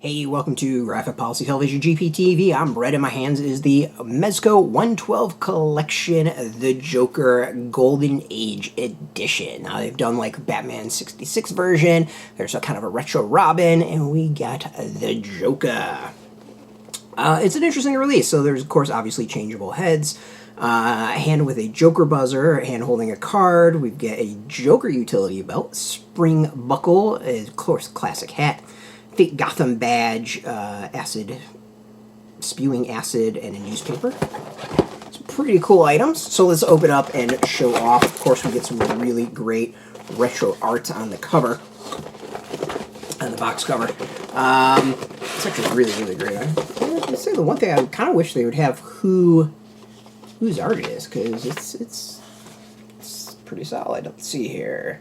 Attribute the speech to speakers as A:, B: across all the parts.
A: Hey, welcome to Graphic Policy Television GPTV. I'm Brett. In my hands is the Mezco 112 collection, the Joker Golden Age Edition. Now, they've done like Batman 66 version, there's a kind of a retro Robin, and we got the Joker. It's an interesting release. So there's, of course, obviously changeable heads, a hand with a Joker buzzer, a hand holding a card. We've got a Joker utility belt, spring buckle, of course, classic hat, fake Gotham badge, acid, spewing acid, and a newspaper. Some pretty cool items. So let's open up and show off. Of course, we get some really great retro art on the cover, on the box cover. It's actually really great. I say the one thing I kind of wish they would have whose art it is, because it's pretty solid. Let's see here.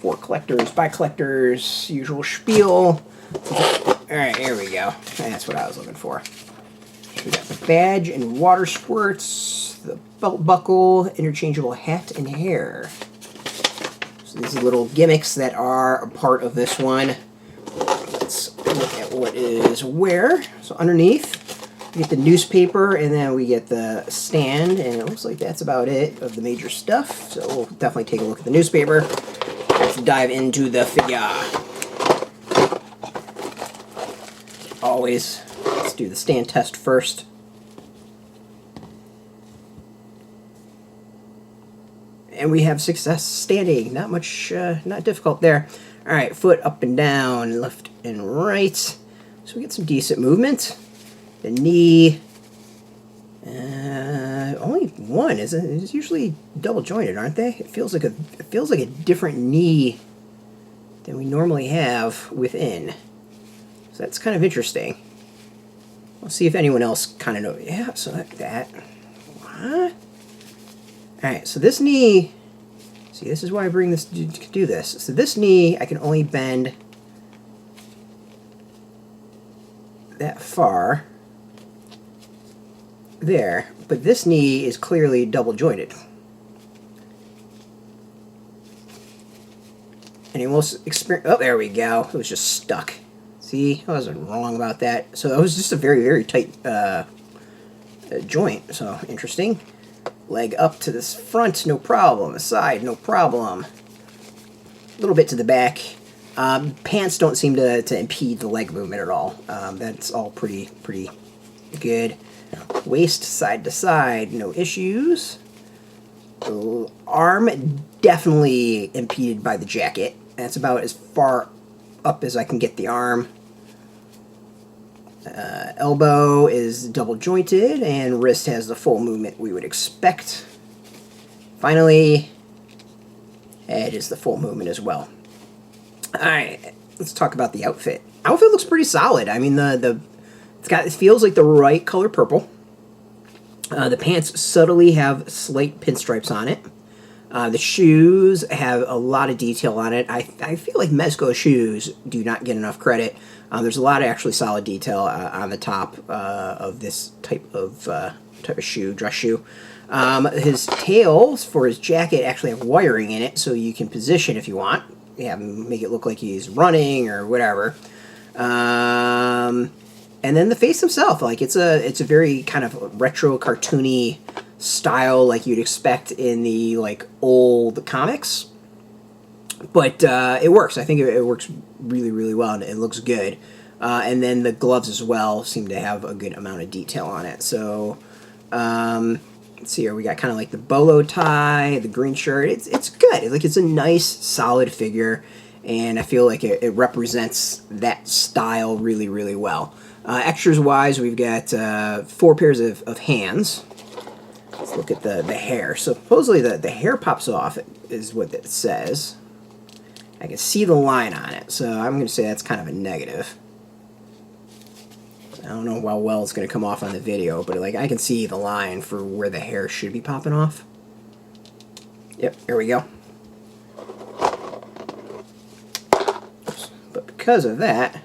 A: For collectors, by collectors, usual spiel. Alright, here we go. That's what I was looking for. We got the badge and water squirts, the belt buckle, interchangeable hat and hair. So these are little gimmicks that are a part of this one. Let's look at what is where. So underneath, we get the newspaper, and then we get the stand, and it looks like that's about it of the major stuff. So we'll definitely take a look at the newspaper. Let's dive into the figure. Always, let's do the stand test first. And we have success standing. Not much, not difficult there. All right, foot up and down, left and right. So we get some decent movement. The knee, only one. It's usually double jointed, aren't they? It feels like a different knee than we normally have within. So that's kind of interesting. We'll see if anyone else kind of knows. Yeah, so that. What? Alright, so this knee. See, this is why I bring this to do this. So this knee, I can only bend that far. There. But this knee is clearly double jointed. And we'll experience. Oh, there we go. It was just stuck. See, I wasn't wrong about that. So it was just a very tight joint. So interesting. Leg up to this front, no problem. Side, no problem. A little bit to the back. Pants don't seem to impede the leg movement at all. That's all pretty good. Waist side to side, no issues. Arm definitely impeded by the jacket. That's about as far up as I can get the arm. Elbow is double jointed, and wrist has the full movement we would expect. Finally, head is the full movement as well. Alright, let's talk about the outfit. Outfit looks pretty solid. I mean, it feels like the right color purple. The pants subtly have slight pinstripes on it. The shoes have a lot of detail on it. I feel like Mezco shoes do not get enough credit. There's a lot of actually solid detail on the top of this type of shoe, dress shoe. His tails for his jacket actually have wiring in it, so you can position if you want. Yeah, make it look like he's running or whatever. And then the face himself, like it's a very kind of retro cartoony style, like you'd expect in the like old comics. But it works. I think it works really well, and it looks good. And then the gloves as well seem to have a good amount of detail on it. So let's see here. We got kind of like the bolo tie, the green shirt. It's good. Like it's a nice, solid figure, and I feel like it represents that style really well. Extras wise, we've got 4 pairs of hands. Let's look at the hair. So supposedly the hair pops off, is what it says. I can see the line on it, so I'm going to say that's kind of a negative. I don't know how well it's going to come off on the video, but like I can see the line for where the hair should be popping off. Yep, here we go. But because of that,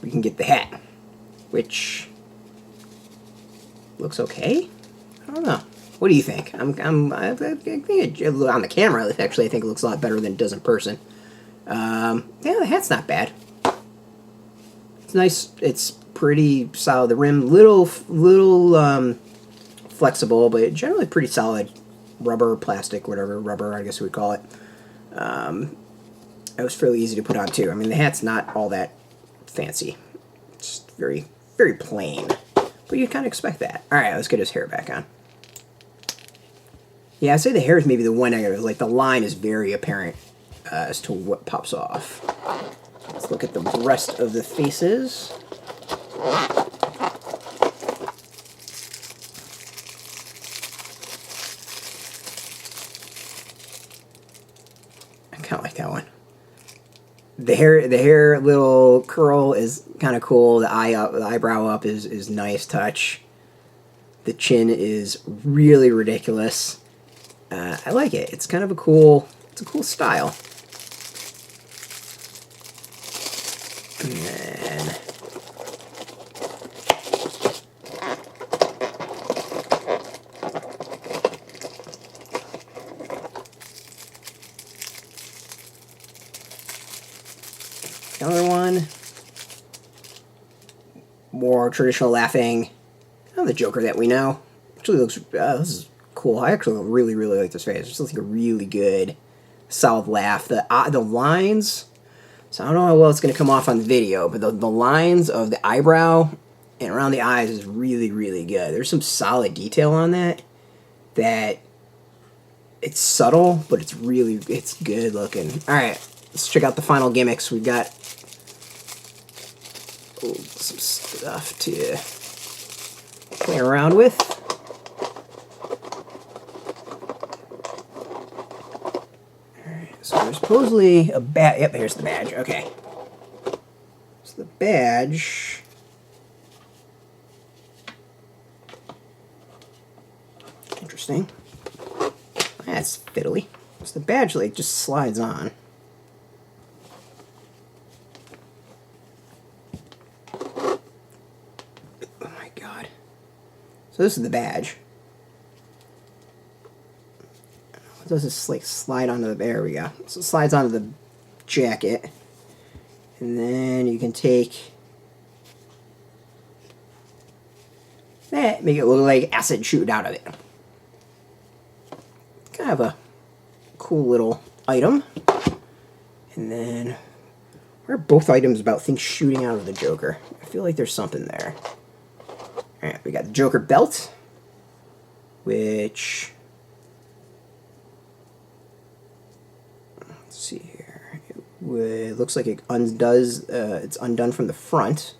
A: we can get the hat, which looks okay. I don't know. What do you think? I think on the camera, actually, I think it looks a lot better than it does in person. Yeah, the hat's not bad. It's nice. It's pretty solid. The rim, little flexible, but generally pretty solid. Rubber, plastic, whatever, rubber, I guess we would call it. It was fairly easy to put on, too. I mean, the hat's not all that fancy. It's very, very plain. But you kind of expect that. All right, let's get his hair back on. Yeah, I'd say the hair is maybe the one negative. Like, the line is very apparent as to what pops off. Let's look at the rest of the faces. I kind of like that one. The hair little curl is kind of cool. The eyebrow up is nice touch. The chin is really ridiculous. I like it. It's kind of a cool style. And then another one, more traditional laughing. Oh, the Joker that we know. Actually looks, this is cool. I actually really, really like this face. It just looks like a really good, solid laugh. The lines, so I don't know how well it's going to come off on the video, but the lines of the eyebrow and around the eyes is really, really good. There's some solid detail on that it's subtle, but it's good looking. All right, let's check out the final gimmicks. We've got some stuff to play around with. Alright, so there's supposedly a badge. Yep, here's the badge. Okay. So the badge. Interesting. That's fiddly. So the badge, like, just slides on. So this is the badge. Does this like slide onto the, there we go. So it slides onto the jacket. And then you can take that, make it look like acid shooting out of it. Kind of a cool little item. And then, where are both items about things shooting out of the Joker? I feel like there's something there. Alright, we got the Joker belt, which, let's see here, it looks like it undoes, it's undone from the front.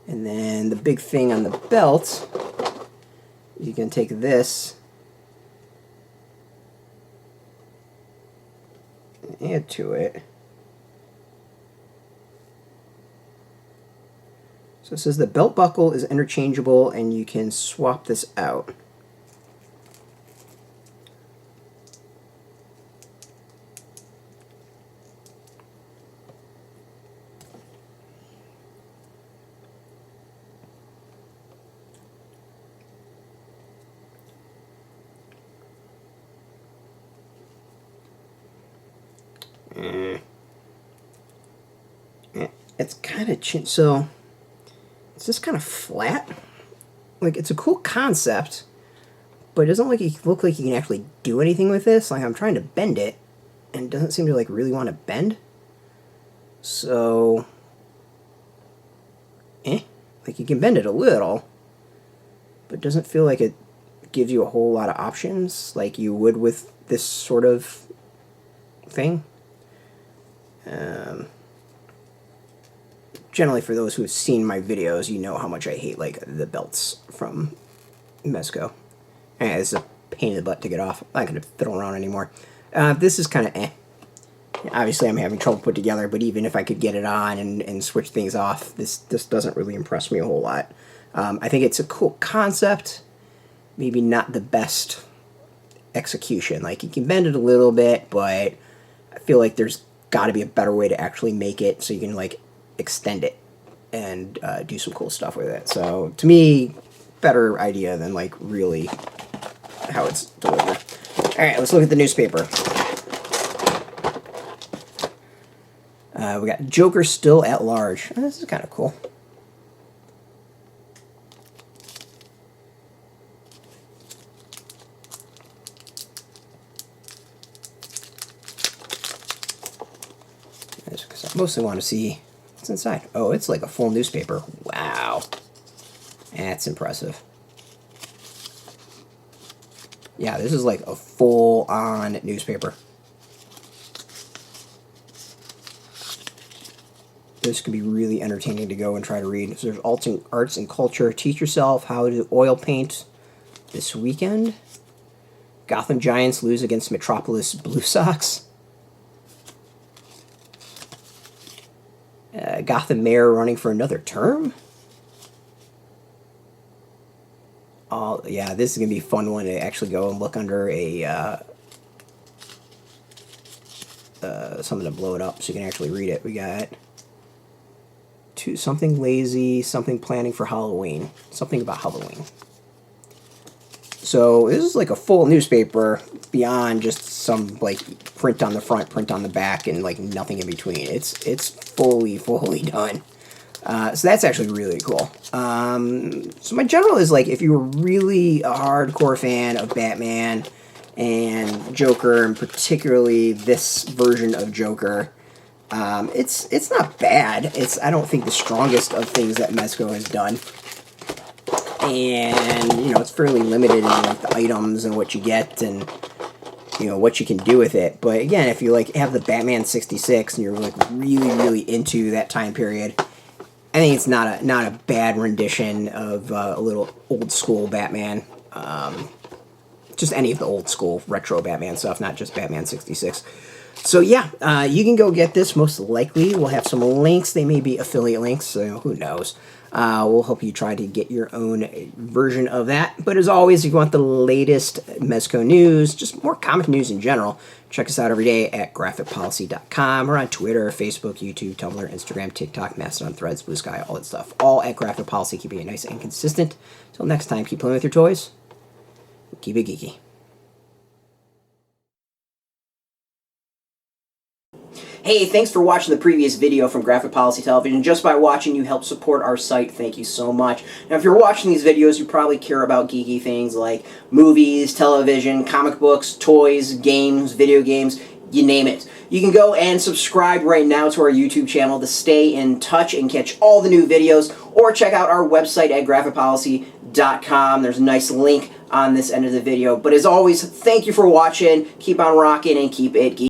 A: And then the big thing on the belt, you can take this and add to it. So it says the belt buckle is interchangeable and you can swap this out. It's kind of so it's just kind of flat. Like, it's a cool concept, but it doesn't look like you can actually do anything with this. Like, I'm trying to bend it, and it doesn't seem to like really want to bend. So, like, you can bend it a little, but it doesn't feel like it gives you a whole lot of options like you would with this sort of thing. Generally, for those who have seen my videos, you know how much I hate, like, the belts from Mezco. It's a pain in the butt to get off. I'm not going to fiddle around anymore. This is kind of Obviously, I'm having trouble put together, but even if I could get it on and switch things off, this doesn't really impress me a whole lot. I think it's a cool concept, maybe not the best execution. Like, you can bend it a little bit, but I feel like there's got to be a better way to actually make it so you can, like, extend it and do some cool stuff with it. So to me, better idea than like really how it's delivered. All right, let's look at the newspaper. We got Joker still at large. Oh, this is kind of cool. Because I mostly want to see what's inside. Oh, it's like a full newspaper. Wow. That's impressive. Yeah, this is like a full-on newspaper. This can be really entertaining to go and try to read. So there's arts and culture. Teach yourself how to oil paint this weekend. Gotham Giants lose against Metropolis Blue Sox. Gotham Mayor running for another term. Oh, yeah, this is going to be a fun one to actually go and look under a something to blow it up so you can actually read it. We got something lazy, something planning for Halloween, something about Halloween. So this is like a full newspaper beyond just some like print on the front, print on the back, and like nothing in between. It's fully done. So that's actually really cool. So my general is like, if you were really a hardcore fan of Batman and Joker, and particularly this version of Joker, it's not bad. I don't think the strongest of things that Mezco has done. And, you know, it's fairly limited in like the items and what you get and, you know, what you can do with it. But again, if you like have the Batman 66 and you're like really into that time period, I think it's not a bad rendition of a little old school Batman. Just any of the old school retro Batman stuff, not just Batman 66. So yeah, you can go get this. Most likely we'll have some links. They may be affiliate links, so who knows. We'll help you try to get your own version of that. But as always, if you want the latest Mezco news, just more comic news in general, check us out every day at graphicpolicy.com. We're on Twitter, Facebook, YouTube, Tumblr, Instagram, TikTok, Mastodon, Threads, Blue Sky, all that stuff. All at Graphic Policy, keeping it nice and consistent. Until next time, keep playing with your toys. Keep it geeky. Hey, thanks for watching the previous video from Graphic Policy Television. Just by watching, you help support our site. Thank you so much. Now, if you're watching these videos, you probably care about geeky things like movies, television, comic books, toys, games, video games, you name it. You can go and subscribe right now to our YouTube channel to stay in touch and catch all the new videos, or check out our website at graphicpolicy.com. There's a nice link on this end of the video. But as always, thank you for watching. Keep on rocking and keep it geeky.